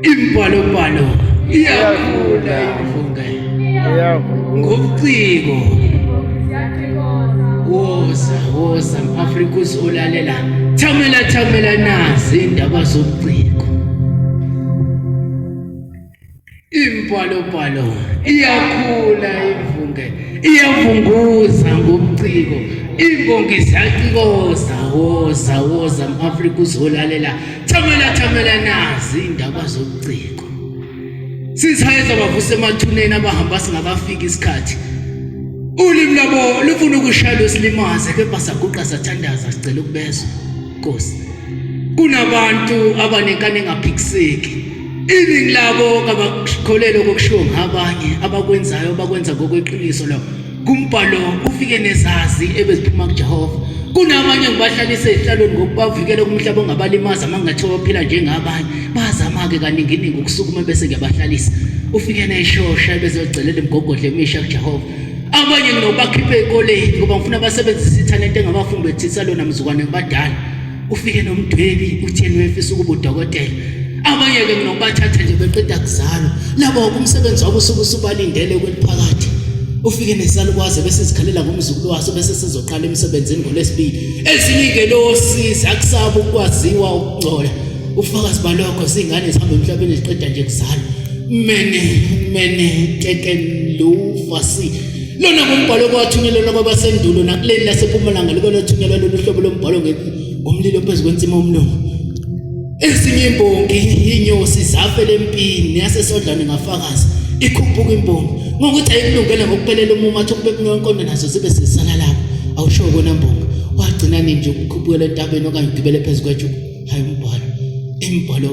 Imbalo iyakhula imvunge ngobuciko. Woza mAfrika uzolalela. Thamela nazi indaba zobuciko. Imbalo iyakhula imvunge. Iyavunguza ngobuciko. Imbongi ziyaqikoza. Woza mAfrika uzolalela. Thamela nazi indaba zobuciko. Sisayeza bavuse emathuneni abahamba singakafiki isikhathi. Ulimi labo lufuna ukushaya usilimaze kepha saguqa sathandaza sicela ukubezwa. Nkosi. Kunabantu abanenkani engaphikiseki. Iningi labo kabakholelwa kokushiwo ngabanye abakwenzayo bakwenza ngokweqiniso lo. Kumbhalo ufike nezazi ebeziphuma kuJehova. Kunabanye ngibahlalise ezihlalweni ngokubavikela kumhlaba ongabalimaza mangathiwa baphila njengabanye. Bazama ke kaninginingi ukusukuma bese ngiyabahlalisa. Ufike neshosha bezocelela imigogodla emisha kuJehova. Abanye nginobakhipha ekoleni ngoba ngifuna basebenzise ithalente engabafundethisa lona mzukwane ngibadala. Ufike nomdwebi utheni wefisa ukuba udokotela. Abanye ke nginobathatha nje beqeda kuzalwa. Labo kumsebenzi wabo usubalindele kweliphakathi. Ufike nesalukwazi bese sizikhalela ngomzukulu waso bese sizoqala emsebenzini ngolesibili. Ezinye ingelosi zakusaba ukwaziwa ukungcola. Ufakazi balokho singane zihamba emhlabeni ziqeda nje kuzalwa. Mene kekelufasi. Lona kumbhalo kwathunyelwa kwabasendulo nakuleli lasePumalanga likwathunyelwa lolu hlobo lombhalo ngomlilo phezulu kwensima omlungu. Ezinye imbongi inyosi zafela empini yasesodlane ngafakazi ikhuphuka imbongi ngokuthi ayikulungele ngokuphelela umumatho kubekuna wenkonde nazo zibe sesala lapho awusho kona mbongi wagcina nje ukukhuphukela entabeni okanye ugibele phezulu kwejuku hayi umbhalo imbhalo